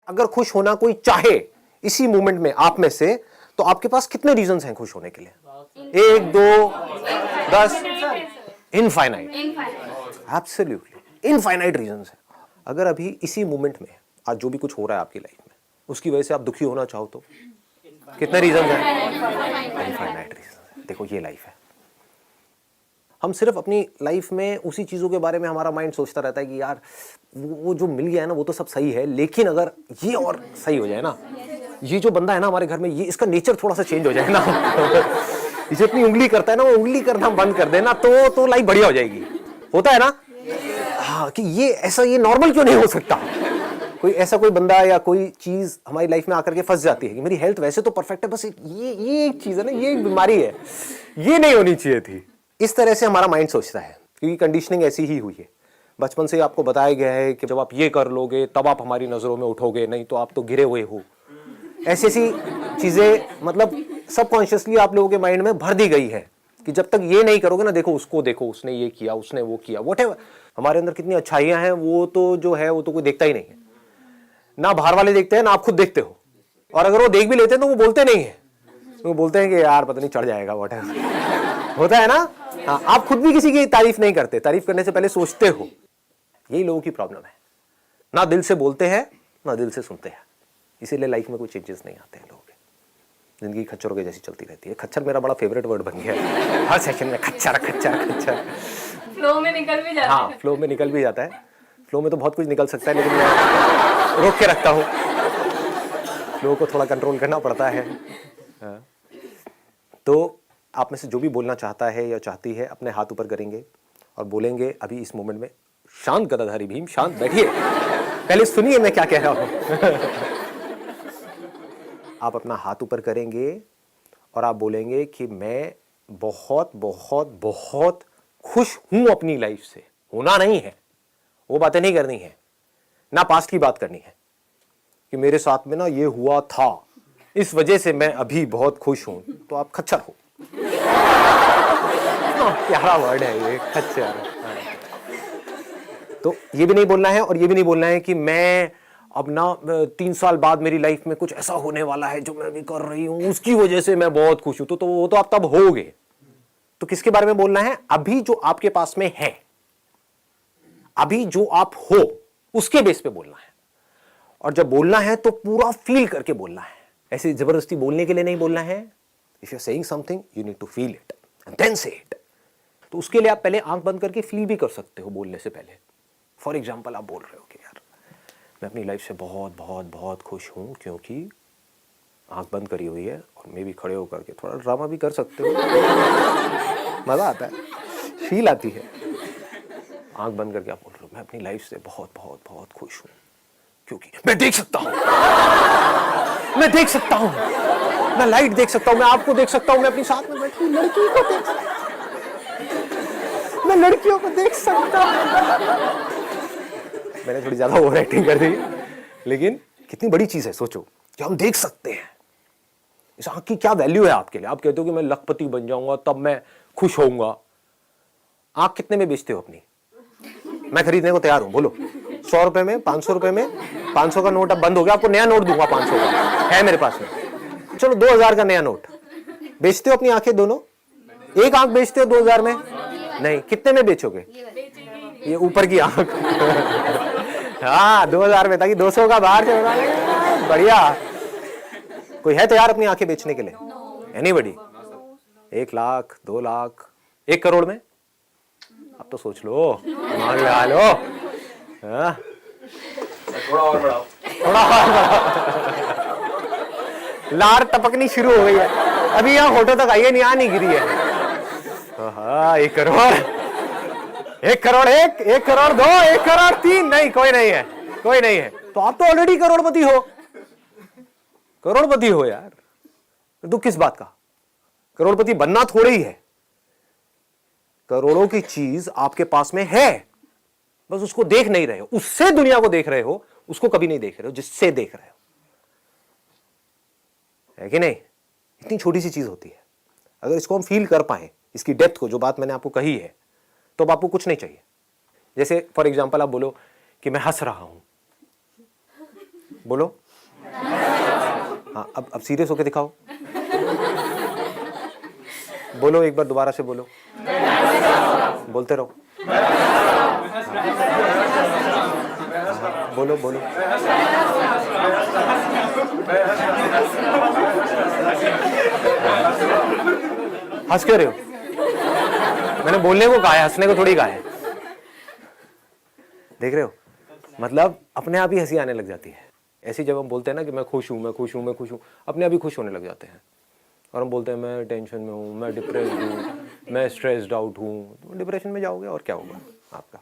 अगर खुश होना कोई चाहे इसी मोमेंट में आप में से, तो आपके पास कितने रीजंस हैं खुश होने के लिए? 1, 2, 10, इनफाइनाइट, एब्सोल्युटली इनफाइनाइट रीजंस है। अगर अभी इसी मोमेंट में आज जो भी कुछ हो रहा है आपकी लाइफ में, उसकी वजह से आप दुखी होना चाहो तो कितने रीजंस हैं? Infinite reasons. देखो ये लाइफ है। हम सिर्फ अपनी लाइफ में उसी चीज़ों के बारे में हमारा माइंड सोचता रहता है कि यार वो जो मिल गया है ना वो तो सब सही है, लेकिन अगर ये और सही हो जाए ना, ये जो बंदा है ना हमारे घर में, ये इसका नेचर थोड़ा सा चेंज हो जाए ना इसे अपनी उंगली करता है ना, वो उंगली करना बंद कर देना तो लाइफ बढ़िया हो जाएगी। होता है ना? हाँ, कि ये ऐसा, ये नॉर्मल क्यों नहीं हो सकता? कोई ऐसा कोई बंदा या कोई चीज हमारी लाइफ में आकर के फंस जाती है कि मेरी हेल्थ वैसे तो परफेक्ट है, बस ये एक चीज है ना, ये एक बीमारी है, ये नहीं होनी चाहिए थी। इस तरह से हमारा माइंड सोचता है, क्योंकि कंडीशनिंग ऐसी ही हुई है। बचपन से आपको बताया गया है कि जब आप ये कर लोगे तब आप हमारी नजरों में उठोगे, नहीं तो आप तो गिरे हुए हो। ऐसी ऐसी चीजें मतलब सबकॉन्शियसली आप लोगों के माइंड में भर दी गई है कि जब तक ये नहीं करोगे ना, देखो उसको, देखो उसने ये किया, उसने वो किया, व्हाटएवर। हमारे अंदर कितनी अच्छाइयां हैं वो तो जो है वो तो कोई देखता ही नहीं है। ना बाहर वाले देखते हैं ना आप खुद देखते हो, और अगर वो देख भी लेते हैं तो वो बोलते नहीं है, वो बोलते हैं कि यार पता नहीं चढ़ जाएगा, व्हाटएवर। होता है ना? हाँ, आप खुद भी किसी की तारीफ नहीं करते, तारीफ करने से पहले सोचते हो। यही लोगों की प्रॉब्लम है, ना दिल से बोलते हैं ना दिल से सुनते हैं, इसीलिए लाइफ में कोई चेंजेस नहीं आते हैं लोगों के। जिंदगी खच्चरों के जैसी चलती रहती है। खच्चर मेरा बड़ा फेवरेट वर्ड बन गया है, हर सेशन में खच्चर खच्चर खच्चर। फ्लो में निकल भी जाता है। हाँ, फ्लो में निकल भी जाता है। फ्लो में तो बहुत कुछ निकल सकता है, लेकिन मैं रोक के रखता हूँ, लोगों को थोड़ा कंट्रोल करना पड़ता है। तो आप में से जो भी बोलना चाहता है या चाहती है, अपने हाथ ऊपर करेंगे और बोलेंगे अभी इस मोमेंट में, शांत गदाधारी भीम, शांत बैठिए, पहले सुनिए मैं क्या कह रहा हूं। आप अपना हाथ ऊपर करेंगे और आप बोलेंगे कि मैं बहुत बहुत बहुत खुश हूं अपनी लाइफ से। होना नहीं है, वो बातें नहीं करनी है, ना पास्ट की बात करनी है कि मेरे साथ में ना ये हुआ था, इस वजह से मैं अभी बहुत खुश हूं। तो आप खच्चर हो। प्यारा वर्ड है ये, खच्चर। तो ये भी नहीं बोलना है और ये भी नहीं बोलना है कि मैं अब ना 3 साल बाद मेरी लाइफ में कुछ ऐसा होने वाला है जो मैं अभी कर रही हूं उसकी वजह से मैं बहुत खुश हूं। तो वो तो आप तब होगे। तो किसके बारे में बोलना है? अभी जो आपके पास में है, अभी जो आप हो उसके बेस पे बोलना है। और जब बोलना है तो पूरा फील करके बोलना है, ऐसे जबरदस्ती बोलने के लिए नहीं बोलना है। If you are saying something you need to feel it and then say it. तो उसके लिए आप पहले आंख बंद करके फील भी कर सकते हो बोलने से पहले। फॉर एग्जाम्पल, आप बोल रहे हो कि यार मैं अपनी लाइफ से बहुत बहुत बहुत खुश हूं, क्योंकि आंख बंद करी हुई है और मैं भी खड़े होकर के थोड़ा ड्रामा भी कर सकते हो, मजा आता है, फील आती है। आंख बंद करके आप बोल रहे हो मैं अपनी लाइफ से बहुत बहुत बहुत खुश हूं, क्योंकि मैं देख सकता हूं, मैं देख सकता हूं, मैं लाइट देख सकता हूं, मैं आपको देख सकता हूं, मैं अपनी साथ में बैठी लड़की को देख सकता हूं, मैं लड़कियों को देख सकता हूं। मैंने थोड़ी ज्यादा ओवर एक्टिंग कर दी, लेकिन कितनी बड़ी चीज है सोचो कि हम देख सकते हैं। इस आंख की क्या वैल्यू है आपके लिए? आप कहते हो कि मैं लखपति बन जाऊंगा तब मैं खुश होऊंगा। आंख कितने में बेचते हो अपनी? मैं खरीदने को तैयार हूं, बोलो। 100 रुपए में, 500 रुपए में? 500 का नोट अब बंद हो गया, आपको नया नोट दूंगा 500 का, है मेरे पास में। चलो 2000 का नया नोट। बेचते हो अपनी आंखें दोनों? एक आंख बेचते हो 2000 में? नहीं, कितने में बेचोगे? ये ऊपर की आंख। हाँ 2000 में, ताकि 200 का बाहर चल। बढ़िया। कोई है तैयार अपनी आंखें बेचने के लिए? एनीबडी? 1 लाख, 2 लाख, 1 करोड़ में? अब तो सोच लो, दिमाग लगा लो। थोड़ा और बढ़ाओ, थोड़ा और लार टपकनी शुरू हो गई है, अभी यहाँ होटो तक आई है, यहाँ नहीं गिरी है। 1 करोड़, 1 करोड़ 1, 1 करोड़ 2, 1 करोड़ 3, नहीं कोई नहीं है, कोई नहीं है। तो आप तो ऑलरेडी करोड़पति हो, करोड़पति हो यार, दुख किस बात का? करोड़पति बनना थोड़ी ही है, करोड़ों की चीज आपके पास में है, बस उसको देख नहीं रहे हो। उससे दुनिया को देख रहे हो, उसको कभी नहीं देख रहे हो जिससे देख रहे हो, है कि नहीं? इतनी छोटी सी चीज होती है, अगर इसको हम फील कर पाए, इसकी डेप्थ को, जो बात मैंने आपको कही है, तो अब आपको कुछ नहीं चाहिए। जैसे फॉर एग्जांपल आप बोलो कि मैं हंस रहा हूं, बोलो। हाँ, अब सीरियस होके दिखाओ। बोलो एक बार दोबारा से बोलो। बोलते रहो। बोलो बोलो। हंस क्यों रहे हो? मैंने बोलने को कहा है, हंसने को थोड़ी कहा है। देख रहे हो, मतलब अपने आप ही हंसी आने लग जाती है। ऐसी जब हम बोलते हैं ना कि मैं खुश हूं, मैं खुश हूं, मैं खुश हूं, अपने आप ही खुश होने लग जाते हैं। और हम बोलते हैं मैं टेंशन में हूं, मैं डिप्रेस्ड हूं, मैं स्ट्रेस्ड आउट हूं, तो डिप्रेशन में जाओगे और क्या होगा आपका।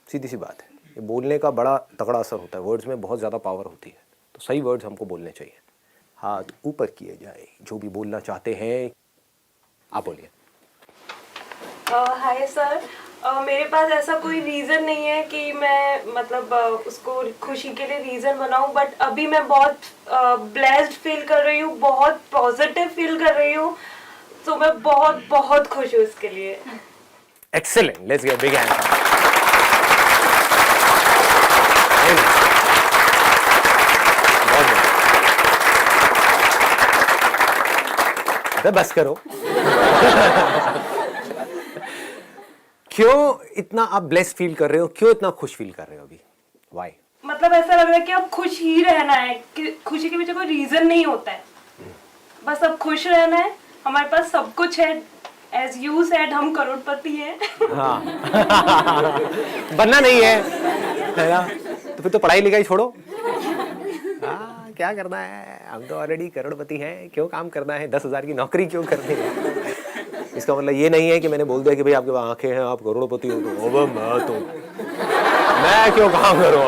सीधी सी बात है। ये बोलने का बड़ा तगड़ा असर होता है, वर्ड्स में बहुत ज़्यादा पावर होती है। तो सही वर्ड्स हमको बोलने चाहिए। हाथ ऊपर किए जाए, जो भी बोलना चाहते हैं आप बोलिए। हाय सर, मेरे पास ऐसा कोई रीज़न नहीं है कि मैं मतलब उसको खुशी के लिए रीज़न बनाऊं, बट अभी मैं बहुत ब्लेस्ड फील कर रही हूँ, बहुत पॉजिटिव फील कर रही हूँ, तो मैं बहुत बहुत खुश हूँ इसके लिए। Excellent, let's give big hand. बस करो। क्यों इतना आप ब्लेस्ड फील कर रहे हो, क्यों इतना खुश फील कर रहे हो अभी? व्हाई? मतलब ऐसा लग रहा है कि अब खुश ही रहना है, कि खुशी के पीछे कोई रीजन नहीं होता है, बस अब खुश रहना है। हमारे पास सब कुछ है, एज यू सेड हम करोड़पति हैं। हाँ। बनना नहीं है ना, तो फिर तो पढ़ाई लिखाई छोड़ो। हाँ, क्या करना है, हम तो ऑलरेडी करोड़पति हैं, क्यों काम करना है, 10,000 की नौकरी क्यों करनी है। इसका मतलब ये नहीं है कि मैंने बोल दिया कि भाई आपके पास आंखें हैं, आप करोड़पति हो, तो मैं क्यों काम करूँ,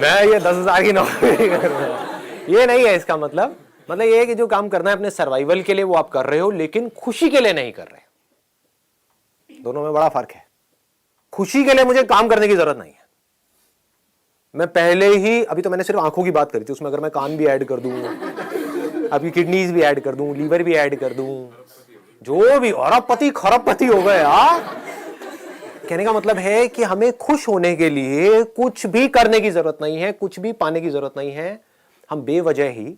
मैं ये 10,000 की नौकरी करूँगा, ये नहीं है इसका मतलब। मतलब ये है कि जो काम करना है अपने सर्वाइवल के लिए वो आप कर रहे हो, लेकिन खुशी के लिए नहीं कर रहे। दोनों में बड़ा फर्क है। खुशी के लिए मुझे काम करने की जरूरत नहीं है। मैं पहले ही, अभी तो मैंने सिर्फ आंखों की बात करी थी, उसमें अगर मैं कान भी ऐड कर दूं, आपकी किडनीज भी ऐड कर दूं, लीवर भी ऐड कर दूं, जो भी, अरबपति खरबपति हो गए यार। कहने का मतलब है कि हमें खुश होने के लिए कुछ भी करने की जरूरत नहीं है, कुछ भी पाने की जरूरत नहीं है। हम बेवजह ही,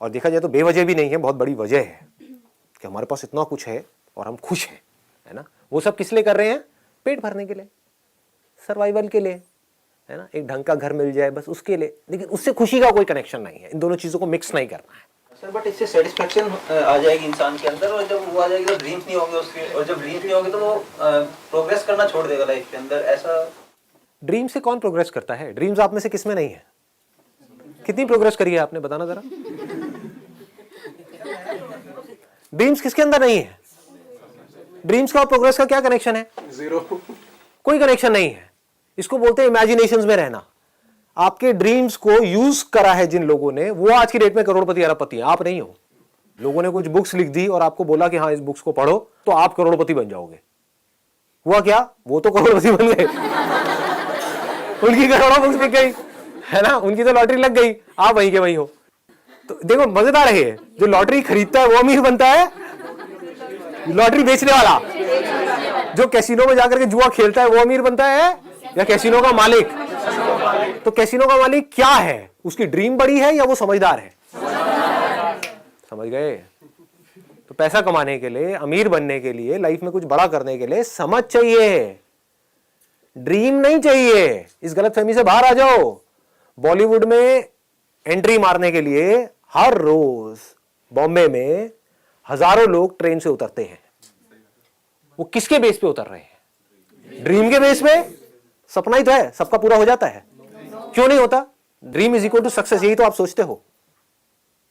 और देखा जाए तो बेवजह भी नहीं है, बहुत बड़ी वजह है कि हमारे पास इतना कुछ है और हम खुश हैं, है ना। वो सब किस लिए कर रहे हैं? पेट भरने के लिए, सर्वाइवल के लिए, है ना। एक ढंग का घर मिल जाए बस उसके लिए, लेकिन उससे खुशी का कोई कनेक्शन नहीं है। इन दोनों चीजों को मिक्स नहीं करना है सर। बट इससे सेटिस्फेक्शन आ जाएगी इंसान के अंदर, और जब वो आ जाएगी तो ड्रीम्स नहीं होंगे उसके, और जब ड्रीम्स नहीं होंगे तो वो प्रोग्रेस करना छोड़ देगा लाइफ के अंदर। ऐसा ड्रीम से कौन प्रोग्रेस करता है? ड्रीम्स आप में से किसमें नहीं है? कितनी प्रोग्रेस करी है आपने, बताना जरा। ड्रीम्स किसके अंदर नहीं है? ड्रीम्स का और प्रोग्रेस का क्या कनेक्शन है? जीरो। कोई कनेक्शन नहीं है। इसको बोलते हैं इमेजिनेशंस में रहना। आपके ड्रीम्स को यूज करा है जिन लोगों ने, वो आज की डेट में करोड़पति अरबपति हैं, आप नहीं हो। लोगों ने कुछ बुक्स लिख दी और आपको बोला कि हाँ इस बुक्स को पढ़ो तो आप करोड़पति बन जाओगे। हुआ क्या? वो तो करोड़पति बन गए। उनकी करोड़ों बुक्स बिक गई, है ना, उनकी तो लॉटरी लग गई, आप वहीं के वहीं हो। तो देखो मजेदार है, जो लॉटरी खरीदता है वो अमीर बनता है, लॉटरी बेचने वाला, जो कैसीनो में जाकर के जुआ खेलता है वो अमीर बनता है, या कैसीनो का मालिक? तो कैसीनो का मालिक क्या है? उसकी ड्रीम बड़ी है या वो समझदार है? समझ गए? तो पैसा कमाने के लिए, अमीर बनने के लिए, लाइफ में कुछ बड़ा करने के लिए समझ चाहिए, ड्रीम नहीं चाहिए। इस गलतफहमी से बाहर आ जाओ। बॉलीवुड में एंट्री मारने के लिए हर रोज बॉम्बे में हजारों लोग ट्रेन से उतरते हैं। वो किसके बेस पे उतर रहे हैं? ड्रीम के बेस पे। सपना ही तो है, सबका पूरा हो जाता है, क्यों नहीं होता? Dream is equal to success, यही तो आप सोचते हो।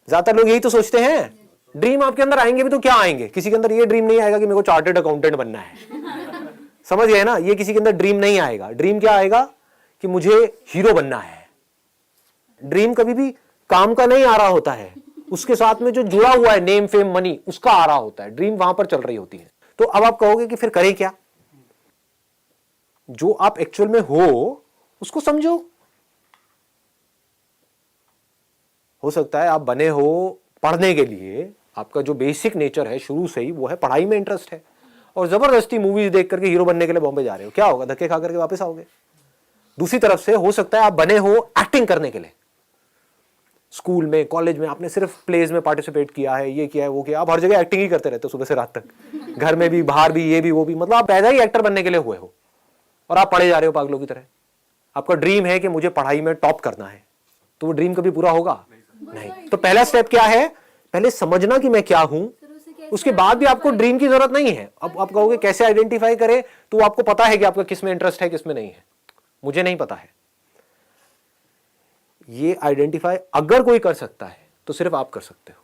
ज्यादातर लोग यही तो सोचते हैं। ड्रीम आपके अंदर आएंगे भी तो क्या आएंगे? किसी के अंदर ये ड्रीम नहीं आएगा कि मेरे को चार्टर्ड अकाउंटेंट बनना है। समझ गए ना? ये किसी के अंदर ड्रीम नहीं आएगा। ड्रीम क्या आएगा कि मुझे हीरो बनना है। ड्रीम कभी भी काम का नहीं आ रहा होता है, उसके साथ में जो जुड़ा हुआ है नेम फेम मनी, उसका आ रहा होता है। ड्रीम वहां पर चल रही होती है। तो अब आप कहोगे कि फिर करें क्या? जो आप एक्चुअल में हो उसको समझो। हो सकता है आप बने हो पढ़ने के लिए, आपका जो बेसिक नेचर है शुरू से ही वो है पढ़ाई में इंटरेस्ट है, और जबरदस्ती मूवीज देख करके हीरो बनने के लिए बॉम्बे जा रहे हो। क्या होगा? धक्के खा करके वापस आओगे। दूसरी तरफ से हो सकता है आप बने हो एक्टिंग करने के लिए, स्कूल में, कॉलेज में आपने सिर्फ प्लेज में पार्टिसिपेट किया है, ये किया है, वो किया, आप हर जगह एक्टिंग ही करते रहते हो सुबह से रात तक, घर में भी, बाहर भी, ये भी, वो भी, मतलब आप पैदा ही एक्टर बनने के लिए हुए हो और आप पढ़े जा रहे हो पागलों की तरह। आपका ड्रीम है कि मुझे पढ़ाई में टॉप करना है, तो वो ड्रीम कभी पूरा होगा नहीं। तो पहला स्टेप क्या है? पहले समझना कि मैं क्या हूं, उसके बाद भी आपको ड्रीम की जरूरत नहीं है। अब आप कहोगे कैसे आइडेंटिफाई करें, तो आपको पता है कि आपका किस में इंटरेस्ट है, किस में नहीं है। मुझे नहीं पता है। ये आइडेंटिफाई अगर कोई कर सकता है तो सिर्फ आप कर सकते हो।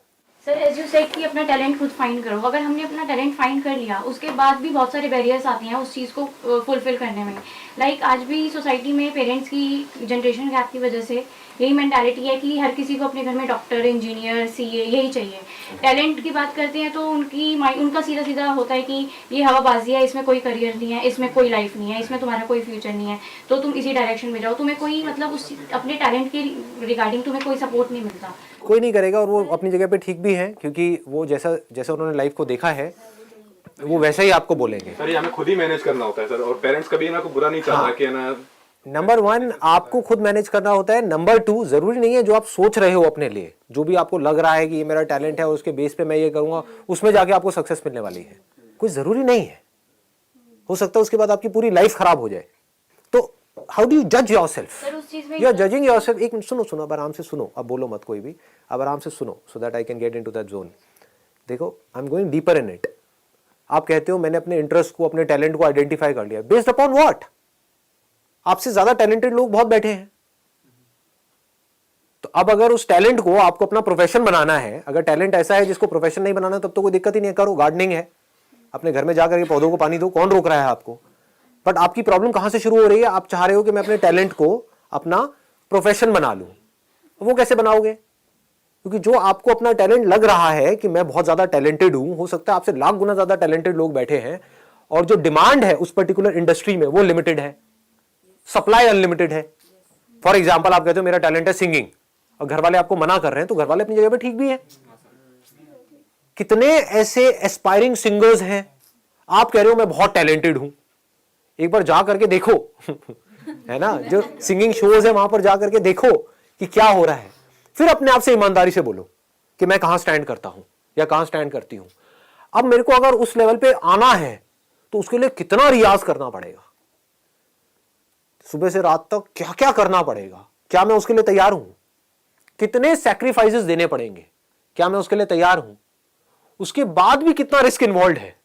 सर एज यू सेड कि अपना टैलेंट खुद फाइंड करो। अगर हमने अपना टैलेंट फाइंड कर लिया, उसके बाद भी बहुत सारे बैरियर्स आते हैं उस चीज़ को फुलफिल करने में। लाइक आज भी सोसाइटी में पेरेंट्स की जनरेशन गैप की वजह से यही मेंटालिटी है कि हर किसी को अपने घर में डॉक्टर, इंजीनियर, सीए यही चाहिए। टैलेंट की बात करते हैं तो उनका सीधा सीधा होता है कि ये हवाबाजी है, इसमें कोई करियर नहीं है, इसमें कोई लाइफ नहीं है, इसमें तुम्हारा कोई फ्यूचर नहीं है, तो तुम इसी डायरेक्शन में जाओ। तुम्हें कोई मतलब उस अपने टैलेंट के रिगार्डिंग तुम्हें कोई सपोर्ट नहीं मिलता। कोई नहीं करेगा, और वो अपनी जगह पे ठीक भी है, क्योंकि वो जैसा जैसा उन्होंने लाइफ को देखा है वो वैसा ही आपको बोलेंगे। सर ये हमें खुद ही मैनेज करना होता है सर, और पेरेंट्स कभी ना को बुरा नहीं चाहता कि ना। नंबर 1 आपको खुद मैनेज करना होता है। नंबर 2 जरूरी नहीं है जो आप सोच रहे हो अपने लिए, जो भी आपको लग रहा है कि ये मेरा टैलेंट है और उसके बेस पे मैं ये करूंगा, उसमें जाके आपको सक्सेस मिलने वाली है। कोई जरूरी नहीं है। हो सकता है उसके बाद आपकी पूरी लाइफ खराब हो जाए। तो हाउ डू यू जज yourself? You are judging yourself. एक मिनट सुनो, अब आराम से सुनो, अब बोलो मत कोई भी, अब आराम से सुनो, so that I can get into that zone. देखो, I am going deeper in it. आप कहते हो मैंने अपने इंटरेस्ट को, अपने टैलेंट को आइडेंटिफाई कर लिया। Based upon what? आपसे ज्यादा टैलेंटेड लोग बहुत बैठे हैं। तो अब अगर उस टैलेंट को आपको अपना प्रोफेशन बनाना है, अगर टैलेंट ऐसा है जिसको प्रोफेशन नहीं बनाना, तब तो कोई दिक्कत ही नहीं है। करो, गार्डनिंग है, अपने घर में जाकर के पौधों को पानी दो, कौन रोक रहा है आपको? बट आपकी प्रॉब्लम कहां से शुरू हो रही है? आप चाह रहे हो कि मैं अपने टैलेंट को अपना प्रोफेशन बना लूं। वो कैसे बनाओगे? क्योंकि जो आपको अपना टैलेंट लग रहा है कि मैं बहुत ज्यादा टैलेंटेड हूं, हो सकता है आपसे लाख गुना ज्यादा टैलेंटेड लोग बैठे हैं, और जो डिमांड है उस पर्टिकुलर इंडस्ट्री में वो लिमिटेड है, सप्लाई अनलिमिटेड है। फॉर एग्जाम्पल, आप कहते हो मेरा टैलेंट है सिंगिंग, और घर वाले आपको मना कर रहे हैं, तो घर वाले अपनी जगह पे ठीक भी है। कितने ऐसे एस्पायरिंग सिंगर्स हैं, आप कह रहे हो मैं बहुत टैलेंटेड हूं। एक बार जा करके देखो है ना, जो सिंगिंग शोज है वहां पर जा करके देखो कि क्या हो रहा है, फिर अपने आप से ईमानदारी से बोलो कि मैं कहां स्टैंड करता हूं या कहां स्टैंड करती हूं। अब मेरे को अगर उस लेवल पे आना है तो उसके लिए कितना रियाज करना पड़ेगा, सुबह से रात तक क्या क्या करना पड़ेगा, क्या मैं उसके लिए तैयार हूं? कितने सैक्रिफाइसेस देने पड़ेंगे, क्या मैं उसके लिए तैयार हूं? उसके बाद भी कितना रिस्क इन्वॉल्व है,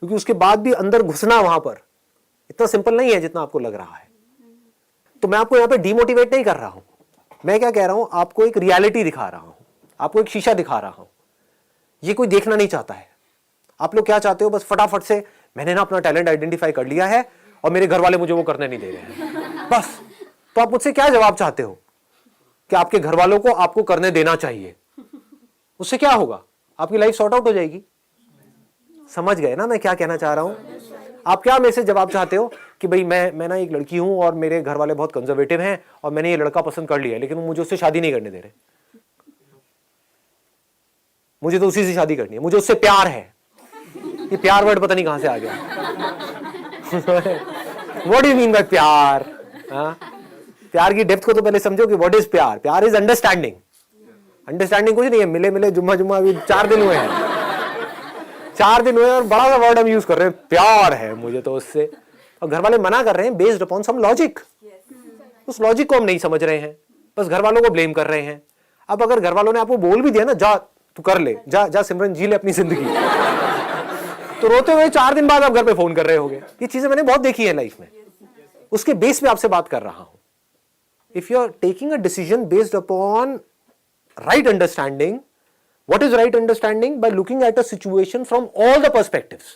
क्योंकि उसके बाद भी अंदर घुसना वहां पर इतना सिंपल नहीं है जितना आपको लग रहा है। तो मैं आपको यहां पे डीमोटिवेट नहीं कर रहा हूं, मैं क्या कह रहा हूं, आपको एक रियलिटी दिखा रहा हूं, आपको एक शीशा दिखा रहा हूं। ये कोई देखना नहीं चाहता है। आप लोग क्या चाहते हो? बस फटाफट से मैंने ना अपना टैलेंट आइडेंटिफाई कर लिया है और मेरे घर वाले मुझे वो करने नहीं दे रहे हैं, बस। तो आप मुझसे क्या जवाब चाहते हो कि आपके घर वालों को आपको करने देना चाहिए? उससे क्या होगा? आपकी लाइफ सॉर्ट आउट हो जाएगी। समझ गए ना मैं क्या कहना चाह रहा हूं? आप क्या मेरे से जवाब चाहते हो कि भाई मैं ना एक लड़की हूं और मेरे घर वाले बहुत कंजर्वेटिव हैं और मैंने ये लड़का पसंद कर लिया है, लेकिन वो मुझे उससे शादी नहीं करने दे रहे। मुझे तो उसी से शादी करनी है, मुझे उससे प्यार है। ये प्यार वर्ड पता नहीं कहां से आ गया। What do you mean by प्यार? प्यार की डेप्थ को तो पहले समझो कि व्हाट इज प्यार। प्यार इज अंडरस्टैंडिंग। अंडरस्टैंडिंग कुछ नहीं है, मिले मिले जुम्मा जुम्मा अभी 4 दिन हुए हैं, 4 दिन हुए और बड़ा सा वर्ड हम यूज कर रहे हैं, प्यार है मुझे तो उससे। और घर वाले मना कर रहे हैं बेस्ड अपॉन सम लॉजिक। उस लॉजिक को हम नहीं समझ रहे हैं, बस घर वालों को ब्लेम कर रहे हैं। अब अगर घर वालों ने आपको बोल भी दिया ना, जा तू कर ले, जा जा सिमरन जी ले अपनी जिंदगी, तो रोते हुए 4 दिन बाद आप घर पे फोन कर रहे होगे। ये चीजें मैंने बहुत देखी है लाइफ में, उसके बेस पे आपसे बात कर रहा हूं। If you are taking a decision based upon right understanding, what is right understanding? By looking at a situation from all the perspectives,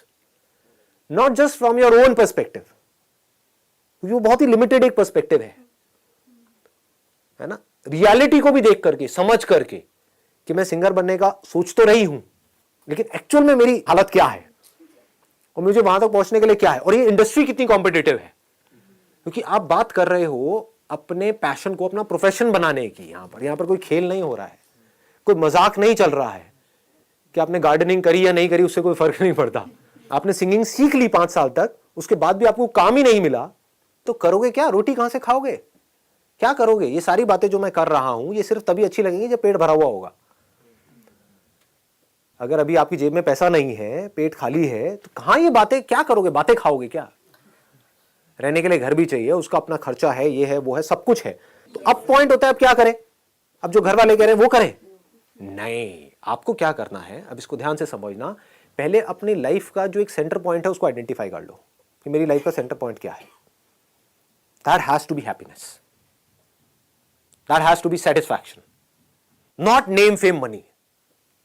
not just from your own perspective, क्योंकि वो बहुत ही लिमिटेड एक पर्सपेक्टिव है ना। Reality को भी देख करके, समझ करके कि मैं सिंगर बनने का सोच तो रही हूं, लेकिन एक्चुअल में मेरी हालत क्या है और मुझे वहां तक पहुंचने के लिए क्या है, और ये इंडस्ट्री कितनी कॉम्पिटिटिव है। क्योंकि आप बात कर रहे हो अपने पैशन को अपना प्रोफेशन बनाने की। यहां पर कोई खेल नहीं हो रहा है, कोई मजाक नहीं चल रहा है कि आपने गार्डनिंग करी या नहीं करी, उससे कोई फर्क नहीं पड़ता। आपने सिंगिंग सीख ली 5 साल तक, उसके बाद भी आपको काम ही नहीं मिला, तो करोगे क्या? रोटी कहां से खाओगे? क्या करोगे? ये सारी बातें जो मैं कर रहा हूं ये सिर्फ तभी अच्छी लगेंगी जब पेट भरा हुआ होगा। अगर अभी आपकी जेब में पैसा नहीं है, पेट खाली है, तो कहां ये बातें, क्या करोगे? बातें खाओगे क्या? रहने के लिए घर भी चाहिए, उसका अपना खर्चा है, ये है वो है, सब कुछ है। तो अब पॉइंट होता है अब क्या करें? अब जो घर वाले कह रहे हैं वो करें? नहीं, आपको क्या करना है, अब इसको ध्यान से समझना। पहले अपनी लाइफ का जो एक सेंटर पॉइंट है उसको आइडेंटिफाई कर लो कि मेरी लाइफ का सेंटर पॉइंट क्या है। That has to be happiness, that has to be satisfaction, not name fame money.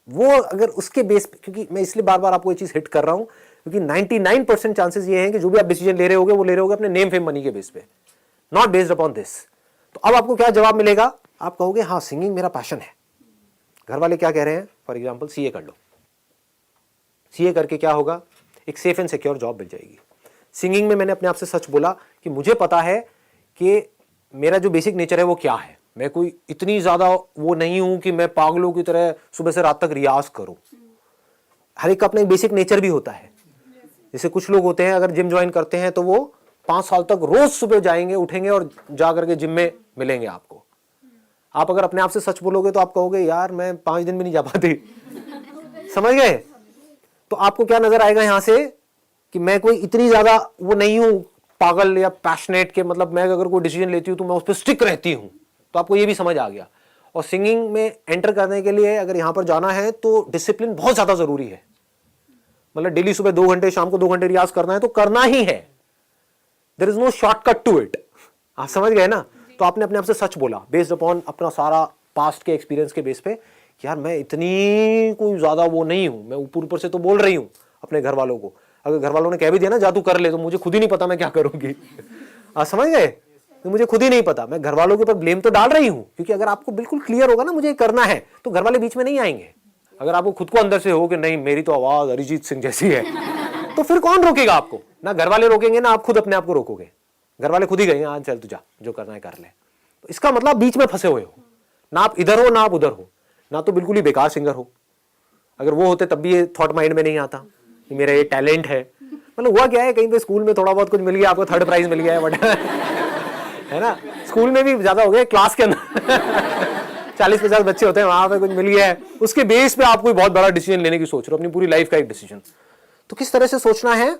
वो अगर उसके बेस पे, क्योंकि मैं इसलिए बार बार आपको ये चीज हिट कर रहा हूं क्योंकि 99% चांसेस ये हैं कि जो भी आप डिसीजन ले रहे होगे वो ले रहे होगे अपने नेम फेम मनी के बेस पे, नॉट बेस्ड अपॉन दिस। तो अब आपको क्या जवाब मिलेगा? आप कहोगे हाँ सिंगिंग मेरा पैशन है। घर वाले क्या कह रहे हैं? फॉर एग्जाम्पल सीए कर लो। सीए करके क्या होगा? एक सेफ एंड सिक्योर जॉब मिल जाएगी। सिंगिंग में मैंने अपने आप से सच बोला कि मुझे पता है कि मेरा जो बेसिक नेचर है वो क्या है। मैं कोई इतनी ज्यादा वो नहीं हूं कि मैं पागलों की तरह सुबह से रात तक रियाज करूं। हर एक का अपना एक बेसिक नेचर भी होता है। जैसे कुछ लोग होते हैं अगर जिम ज्वाइन करते हैं तो वो 5 साल तक रोज सुबह जाएंगे, उठेंगे और जा करके जिम में मिलेंगे आपको। आप अगर अपने आप से सच बोलोगे तो आप कहोगे यार मैं 5 दिन भी नहीं जा पाती। समझ गए? तो आपको क्या नजर आएगा यहां से कि मैं कोई इतनी ज्यादा वो नहीं हूं पागल या पैशनेट के, मतलब मैं अगर कोई डिसीजन लेती हूं तो मैं उस पर स्टिक रहती हूं। तो आपको ये भी समझ आ गया। और सिंगिंग में एंटर करने के लिए अगर यहां पर जाना है तो डिसिप्लिन बहुत ज्यादा जरूरी है। मतलब डेली सुबह 2 घंटे, शाम को 2 घंटे रियाज करना है तो करना ही है। There is no shortcut to it. आप समझ गए ना? तो आपने अपने आप से सच बोला बेस्ड अपॉन अपना सारा पास्ट के एक्सपीरियंस के बेस पे कि यार मैं इतनी कोई ज्यादा वो नहीं हूं। मैं ऊपर ऊपर से तो बोल रही हूं अपने घर वालों को। अगर घर वालों ने कह भी दिया ना जा तू कर ले, तो मुझे खुद ही नहीं पता मैं क्या करूंगी। आप समझ गए? तो मुझे खुद ही नहीं पता। मैं घर वालों के ऊपर ब्लेम तो डाल रही हूं क्योंकि अगर आपको बिल्कुल क्लियर होगा ना मुझे करना है तो घर वाले बीच में नहीं आएंगे। अगर आपको खुद को अंदर से हो कि नहीं मेरी तो आवाज अरिजीत सिंह जैसी है तो फिर कौन रोकेगा आपको? ना घर वाले रोकेंगे ना आप खुद अपने आप को रोकोगे। घर वाले खुद ही कहेंगे हाँ चल तू जा, जो करना है कर ले। तो इसका मतलब बीच में फंसे हुए हो, ना आप इधर हो ना आप उधर हो, ना तो बिल्कुल ही बेकार सिंगर हो। अगर वो होते तब भी ये थॉट माइंड में नहीं आता कि मेरा ये टैलेंट है। मतलब हुआ क्या है, कहीं पे स्कूल में थोड़ा बहुत कुछ मिल गया, आपको 3rd प्राइज मिल गया है बट है ना, स्कूल में भी ज्यादा हो गया, क्लास के अंदर 40-50 बच्चे होते हैं, वहां पे कुछ मिल गया है, उसके बेस पे आप कोई बहुत बड़ा डिसीजन लेने की सोच रहे हो, अपनी पूरी लाइफ का एक डिसीजन। तो किस तरह से सोचना है?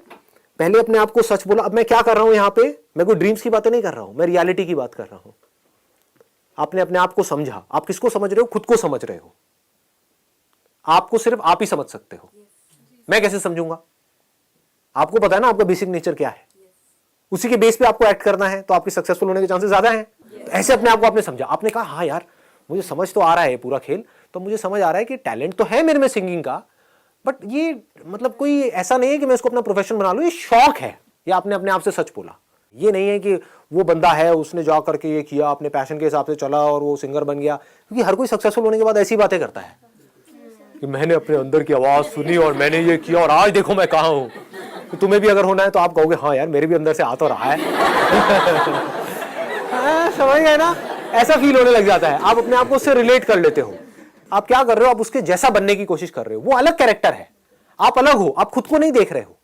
पहले अपने आप को सच बोला। अब मैं क्या कर रहा हूं यहाँ पे? मैं कोई ड्रीम्स की बातें नहीं कर रहा हूं, मैं रियलिटी की बात कर रहा हूं। आपने अपने आप को समझा। आप किसको समझ रहे हो? खुद को समझ रहे हो। आपको सिर्फ आप ही समझ सकते हो। मैं कैसे समझूंगा? आपको पता है ना आपका बेसिक नेचर क्या है, उसी के बेस पे आपको एक्ट करना है, तो आपके सक्सेसफुल होने के चांसेस ज्यादा हैं। तो ऐसे अपने आप को आपने समझा। आपने कहा हाँ यार मुझे समझ तो आ रहा है पूरा खेल, तो मुझे समझ आ रहा है कि टैलेंट तो है मेरे में सिंगिंग का, बट ये मतलब कोई ऐसा नहीं है कि मैं इसको अपना प्रोफेशन बना लूं, ये शौक है। ये आपने अपने आप से सच बोला। ये नहीं है कि वो बंदा है उसने जा करके ये किया, अपने पैशन के हिसाब से चला और वो सिंगर बन गया। क्योंकि हर कोई सक्सेसफुल होने के बाद ऐसी बातें करता है कि मैंने अपने अंदर की आवाज सुनी और मैंने ये किया और आज देखो मैं कहां हूं। तो तुम्हें भी अगर होना है तो आप कहोगे हाँ यार मेरे भी अंदर से आ तो रहा है। समझ गए ना? ऐसा फील होने लग जाता है। आप अपने आप को उससे रिलेट कर लेते हो। आप क्या कर रहे हो? आप उसके जैसा बनने की कोशिश कर रहे हो। वो अलग कैरेक्टर है, आप अलग हो, आप खुद को नहीं देख रहे हो,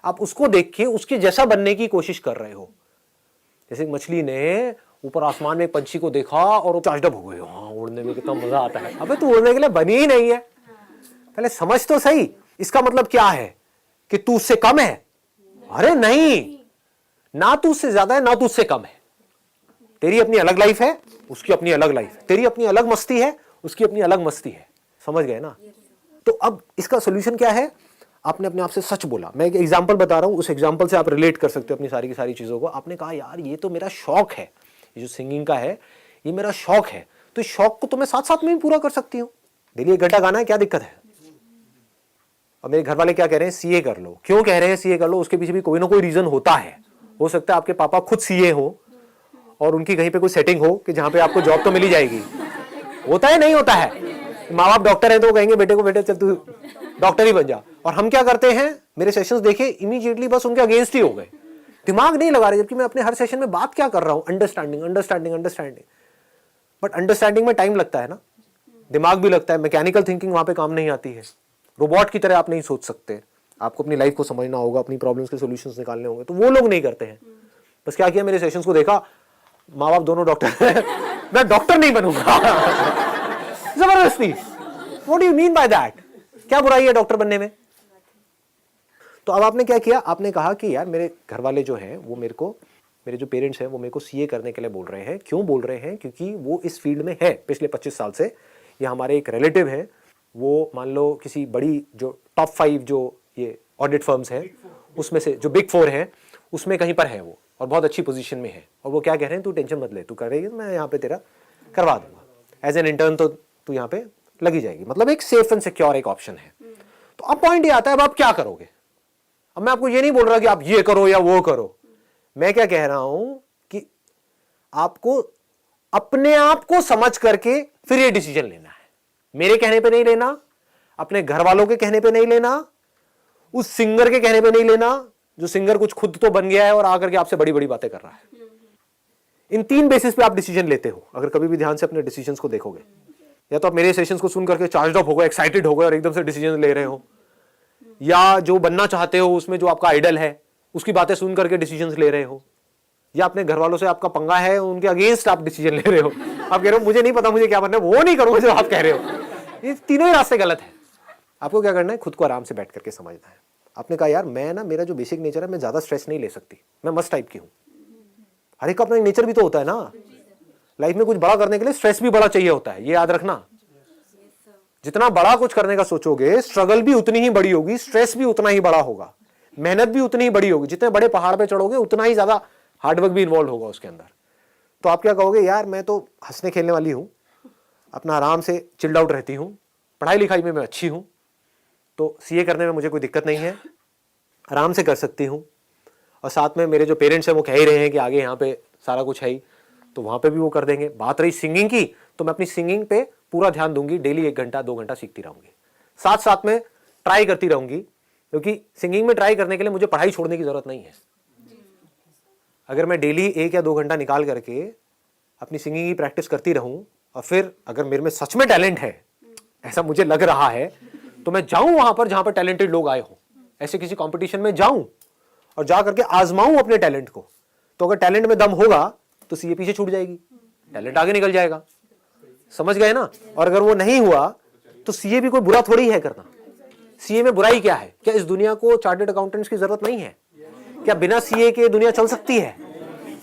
आप उसको देख के उसके जैसा बनने की कोशिश कर रहे हो। जैसे मछली ने ऊपर आसमान में पंछी को देखा और वो चाशडब हो गए, हाँ उड़ने में कितना मजा आता है। अबे तू उड़ने के लिए बनी ही नहीं है, पहले समझ तो सही। इसका मतलब क्या है कि तू उससे कम है? अरे नहीं, ना तू उससे ज्यादा है ना तू उससे कम है। तेरी अपनी अलग लाइफ है, उसकी अपनी अलग लाइफ है। तेरी अपनी अलग मस्ती है, उसकी अपनी अलग मस्ती है। समझ गए ना? तो अब इसका सोल्यूशन क्या है? आपने अपने आप से सच बोला। मैं एक एग्जांपल बता रहा हूं, उस एग्जांपल से आप रिलेट कर सकते हो अपनी सारी की सारी चीजों को। आपने कहा यार ये तो मेरा शौक है, ये जो सिंगिंग का है ये मेरा शौक है, तो इस शौक को तो मैं साथ साथ में भी पूरा कर सकती हूँ। डेली 1 घंटा गाना है, क्या दिक्कत है? और मेरे घर वाले क्या कह रहे हैं? सीए कर लो। क्यों कह रहे हैं सीए कर लो? उसके पीछे भी कोई ना कोई रीजन होता है। हो सकता है आपके पापा खुद सीए हो और उनकी कहीं पे कोई सेटिंग हो कि जहां पे आपको जॉब तो मिल ही जाएगी। होता है नहीं होता है? माँ बाप डॉक्टर है तो वो कहेंगे बेटे को बेटे चल तू डॉक्टर ही बन जा। और हम क्या करते हैं? मेरे सेशंस देखे इमीडिएटली बस उनके अगेंस्ट ही हो गए, दिमाग नहीं लगा रहे, जबकि मैं अपने हर सेशन में बात क्या कर रहा हूं? Understanding understanding understanding. But understanding में टाइम लगता है ना, दिमाग भी लगता है। मैकेनिकल थिंकिंग वहां पे काम नहीं आती है। रोबोट की तरह आप नहीं सोच सकते। आपको अपनी लाइफ को समझना होगा, अपनी प्रॉब्लम्स के सॉल्यूशंस निकालने होंगे, तो वो लोग नहीं करते हैं। बस क्या किया, मेरे सेशंस को देखा, माँ बाप दोनों डॉक्टर हैं, मैं डॉक्टर नहीं बनूंगा जबरदस्ती। What do you mean by that? क्या बुराई है डॉक्टर बनने में? तो अब आपने क्या किया, आपने कहा कि यार मेरे घर वाले जो हैं वो मेरे जो पेरेंट्स हैं वो मेरे को सीए करने के लिए बोल रहे हैं। क्यों बोल रहे हैं? क्योंकि वो इस फील्ड में है पिछले 25 साल से, या हमारे एक रिलेटिव हैं, वो मान लो किसी बड़ी जो टॉप 5 जो ये ऑडिट फर्म्स हैं उसमें से, जो बिग 4 हैं उसमें कहीं पर है वो, और बहुत अच्छी पोजीशन में है। और वो क्या कह रहे हैं, तू टेंशन मत ले, तू कर रही है, मैं यहाँ पे तेरा करवा दूंगा एज एन इंटर्न, तो तू यहाँ पे लगी जाएगी। मतलब एक सेफ एंड सिक्योर एक ऑप्शन है। तो अब पॉइंट ये आता है, अब आप क्या करोगे? अब मैं आपको ये नहीं बोल रहा कि आप ये करो या वो करो, मैं क्या कह रहा हूं कि आपको अपने आप को समझ करके फिर ये डिसीजन लेना है। मेरे कहने पे नहीं लेना, अपने घर वालों के कहने पे नहीं लेना, उस सिंगर के कहने पे नहीं लेना जो सिंगर कुछ खुद तो बन गया है और आकर के आपसे बड़ी बड़ी बातें कर रहा है। इन 3 बेसिस पे आप डिसीजन लेते हो। अगर कभी भी ध्यान से अपने डिसीजंस को देखोगे, या तो आप मेरे सेशंस को सुन करके चार्ज अप हो गए, एक्साइटेड हो गए और एकदम से डिसीजन ले रहे हो, या जो बनना चाहते हो उसमें जो आपका आइडल है उसकी बातें सुन करके डिसीजंस ले रहे हो, या अपने घर वालों से आपका पंगा है उनके अगेंस्ट आप डिसीजन ले रहे हो। आप कह रहे हो मुझे नहीं पता मुझे क्या बनना है, वो नहीं करूंगा जो आप कह रहे हो। ये तीनों ही रास्ते गलत है। आपको क्या करना है, खुद को आराम से बैठ करके समझना है। आपने कहा यार मैं ना, मेरा जो बेसिक नेचर है मैं ज्यादा स्ट्रेस नहीं ले सकती, मैं मस्त टाइप की हूं। हर एक का अपना नेचर भी तो होता है ना। लाइफ में कुछ बड़ा करने के लिए स्ट्रेस भी बड़ा चाहिए होता है, ये याद रखना। जितना बड़ा कुछ करने का सोचोगे स्ट्रगल भी उतनी ही बड़ी होगी, स्ट्रेस भी उतना ही बड़ा होगा, मेहनत भी उतनी ही बड़ी होगी। जितने बड़े पहाड़ पे चढ़ोगे उतना ही ज्यादा हार्डवर्क भी इन्वॉल्व होगा उसके अंदर। तो आप क्या कहोगे, यार मैं तो हंसने खेलने वाली हूं, अपना आराम से चिल्ड आउट रहती हूं, पढ़ाई लिखाई में मैं अच्छी हूं, तो सीए करने में मुझे कोई दिक्कत नहीं है, आराम से कर सकती हूं। और साथ में मेरे जो पेरेंट्स हैं वो कह ही रहे हैं कि आगे यहाँ पे सारा कुछ है ही, तो वहां पे भी वो कर देंगे। बात रही सिंगिंग की, तो मैं अपनी सिंगिंग पे पूरा ध्यान दूंगी, डेली 1 घंटा 2 घंटा सीखती रहूंगी, साथ साथ में ट्राई करती रहूंगी, क्योंकि सिंगिंग में ट्राई करने के लिए मुझे पढ़ाई छोड़ने की जरूरत नहीं है। अगर मैं डेली 1 या 2 घंटा निकाल करके अपनी सिंगिंग की प्रैक्टिस करती रहूं, और फिर अगर मेरे में सच में टैलेंट है, ऐसा मुझे लग रहा है, तो मैं जाऊं वहां पर जहां पर टैलेंटेड लोग आए हो, ऐसे किसी कंपटीशन में जाऊं और जा करके आजमाऊं अपने टैलेंट को। तो अगर टैलेंट में दम होगा तो सीए पीछे छूट जाएगी, टैलेंट आगे निकल जाएगा। समझ गए ना? और अगर वो नहीं हुआ तो सीए भी कोई बुरा थोड़ी है करना। सीए में बुराई क्या है? क्या इस दुनिया को चार्टर्ड अकाउंटेंट्स की जरूरत नहीं है? क्या बिना सीए के दुनिया चल सकती है?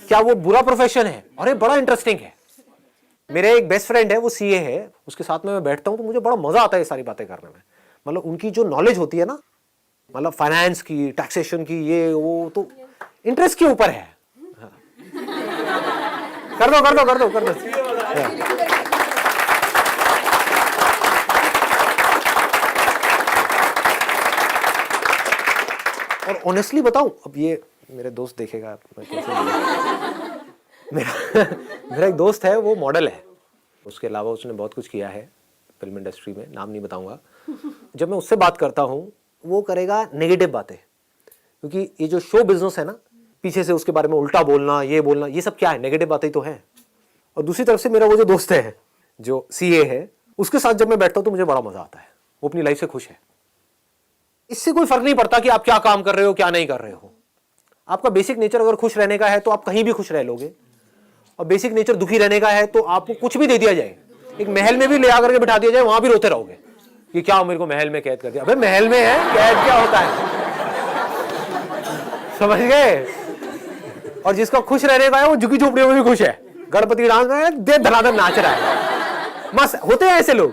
क्या वो बुरा प्रोफेशन है? अरे बड़ा इंटरेस्टिंग है। मेरे एक बेस्ट फ्रेंड है, वो सीए है, उसके साथ में मैं बैठता हूं तो मुझे बड़ा मजा आता है ये सारी बातें करने में। मतलब उनकी जो नॉलेज होती है ना, मतलब फाइनेंस की, टैक्सेशन की, ये वो तो इंटरेस्ट के ऊपर है। हाँ। कर दो कर दो कर दो कर दो। और ऑनेस्टली बताऊं, अब ये मेरे दोस्त देखेगा, मैं कैसे मेरा एक दोस्त है, वो मॉडल है, उसके अलावा उसने बहुत कुछ किया है फिल्म इंडस्ट्री में, नाम नहीं बताऊंगा। जब मैं उससे बात करता हूं वो करेगा नेगेटिव बातें, क्योंकि ये जो शो बिजनेस है ना, पीछे से उसके बारे में उल्टा बोलना, ये बोलना, ये सब क्या है, नेगेटिव बातें ही तो है। और दूसरी तरफ से मेरा वो जो दोस्त है जो सीए है, उसके साथ जब मैं बैठता हूं तो मुझे बड़ा मजा आता है। वो अपनी लाइफ से खुश है। इससे कोई फर्क नहीं पड़ता कि आप क्या काम कर रहे हो क्या नहीं कर रहे हो। आपका बेसिक नेचर अगर खुश रहने का है तो आप कहीं भी खुश रह लोगे, और बेसिक नेचर दुखी रहने का है तो आपको कुछ भी दे दिया जाए, एक महल में भी ले आकर के बिठा दिया जाए, वहां भी रोते रहोगे कि क्या मेरे को महल में कैद कर दिया। अबे महल में है, कैद क्या होता है? समझ गए? और जिसका खुश रहने का है वो झुकी झोपड़ियों में भी खुश है, गणपति डांस में दे धनाधन नाच रहा है। मस्त होते हैं ऐसे लोग,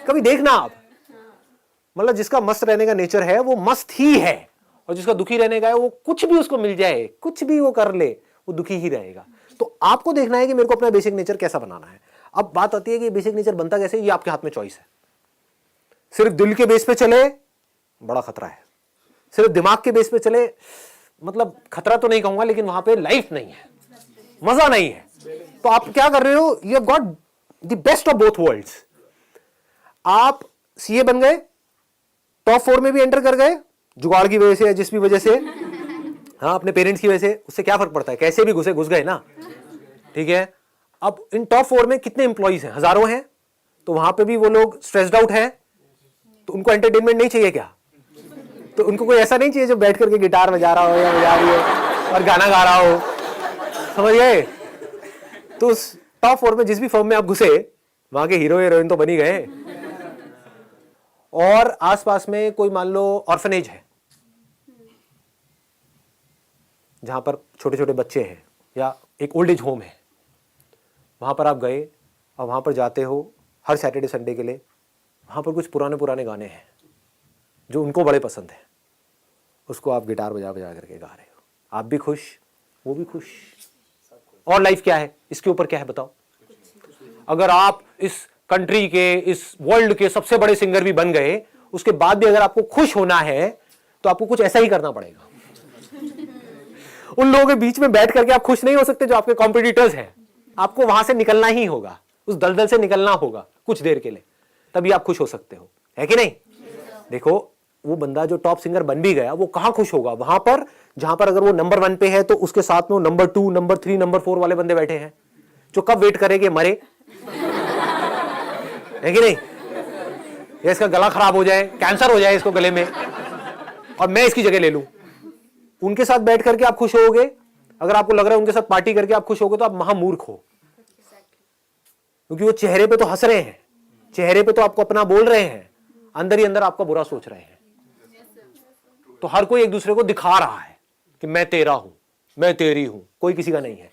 कभी देखना आप। मतलब जिसका मस्त रहने का नेचर है वो मस्त ही है, और जिसका दुखी रहने का है वो कुछ भी उसको मिल जाए, कुछ भी वो कर ले, वो दुखी ही रहेगा। तो आपको देखना है कि मेरे को अपना बेसिक नेचर कैसा बनाना है। अब बात आती है कि बेसिक नेचर बनता कैसे, ये आपके हाथ में चॉइस है। सिर्फ दिल के बेस पे चले, बड़ा खतरा है। सिर्फ दिमाग के बेस पे चले, मतलब खतरा तो नहीं कहूंगा, लेकिन वहां पे लाइफ नहीं है, मजा नहीं है। तो आप क्या कर रहे हो, you have got the best of both worlds. आप सीए बन गए, टॉप 4 में भी एंटर कर गए, जुगाड़ की वजह से या जिस भी वजह से, हाँ अपने पेरेंट्स की वजह से, उससे क्या फर्क पड़ता है, कैसे भी घुस गए ना, ठीक है। अब इन टॉप 4 में कितने एम्प्लॉइज हैं, हजारों हैं, तो वहां पे भी वो लोग स्ट्रेस्ड आउट है, तो उनको एंटरटेनमेंट नहीं चाहिए क्या? तो उनको कोई ऐसा नहीं चाहिए जो बैठ करके गिटार बजा रहा हो या बजा रही हो और गाना गा रहा हो, समझ गए? तो उस टॉप 4 में जिस भी फर्म में आप घुसे, वहां के हीरो हीरोइन तो बन ही गए। और आसपास में कोई मान लो ऑर्फनेज है, जहां पर छोटे छोटे बच्चे हैं, या एक ओल्ड एज होम है, वहां पर आप गए और वहां पर जाते हो हर सैटरडे संडे के लिए। वहां पर कुछ पुराने पुराने गाने हैं जो उनको बड़े पसंद हैं, उसको आप गिटार बजा बजा करके गा रहे हो। आप भी खुश, वो भी खुश। और लाइफ क्या है, इसके ऊपर क्या है बताओ? अगर आप इस कंट्री के, इस वर्ल्ड के सबसे बड़े सिंगर भी बन गए, उसके बाद भी अगर आपको खुश होना है तो आपको कुछ ऐसा ही करना पड़ेगा। उन लोगों के बीच में बैठ करके आप खुश नहीं हो सकते जो आपके कॉम्पिटिटर्स हैं। आपको वहां से निकलना ही होगा, उस दलदल से निकलना होगा कुछ देर के लिए, तभी आप खुश हो सकते हो, है कि नहीं? देखो, वो बंदा जो टॉप सिंगर बन भी गया, वो कहां खुश होगा? वहां पर जहां पर अगर वो नंबर 1 पे है तो उसके साथ में नंबर 2, नंबर 3, नंबर 4 वाले बंदे बैठे हैं जो कब वेट करेंगे मरे, है कि नहीं? या इसका गला खराब हो जाए, कैंसर हो जाए इसको गले में, और मैं इसकी जगह ले लूं। उनके साथ बैठ करके आप खुश होगे? अगर आपको लग रहा है उनके साथ पार्टी करके आप खुश होगे तो आप महामूर्ख हो, क्योंकि वो चेहरे पे तो हंस रहे हैं, चेहरे पे तो आपको अपना बोल रहे हैं, अंदर ही अंदर आपका बुरा सोच रहे हैं। तो हर कोई एक दूसरे को दिखा रहा है कि मैं तेरा हूं, मैं तेरी हूं, कोई किसी का नहीं है।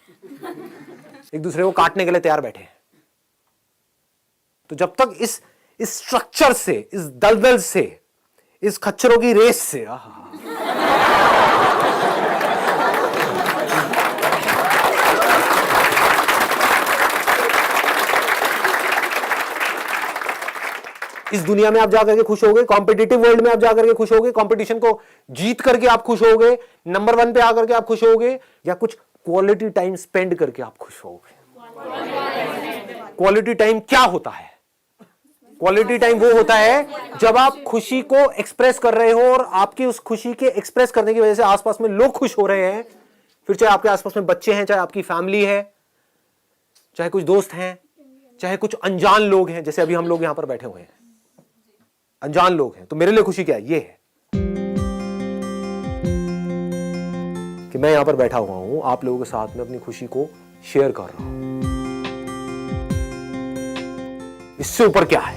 एक दूसरे को काटने के लिए तैयार बैठे हैं। तो जब तक इस स्ट्रक्चर से, इस दलदल से, इस खच्चरों की रेस से, इस दुनिया में आप जाकर के खुश होगे, कॉम्पिटिटिव वर्ल्ड में आप जाकर के खुश होगे, कंपटीशन को जीत करके आप खुश होगे, नंबर 1 पे आकर के आप खुश होगे, या कुछ क्वालिटी टाइम स्पेंड करके आप खुश होगे? क्वालिटी टाइम क्या होता है? क्वालिटी टाइम वो होता है जब आप खुशी को एक्सप्रेस कर रहे हो और आपकी उस खुशी के एक्सप्रेस करने की वजह से आसपास में लोग खुश हो रहे हैं। फिर चाहे आपके आसपास में बच्चे हैं, चाहे आपकी फैमिली है, चाहे कुछ दोस्त हैं, चाहे कुछ अनजान लोग हैं, जैसे अभी हम लोग यहां पर बैठे हुए हैं, अनजान लोग हैं। तो मेरे लिए खुशी क्या है? ये है कि मैं यहां पर बैठा हुआ हूं, आप लोगों के साथ में अपनी खुशी को शेयर कर रहा हूं। इससे ऊपर क्या है?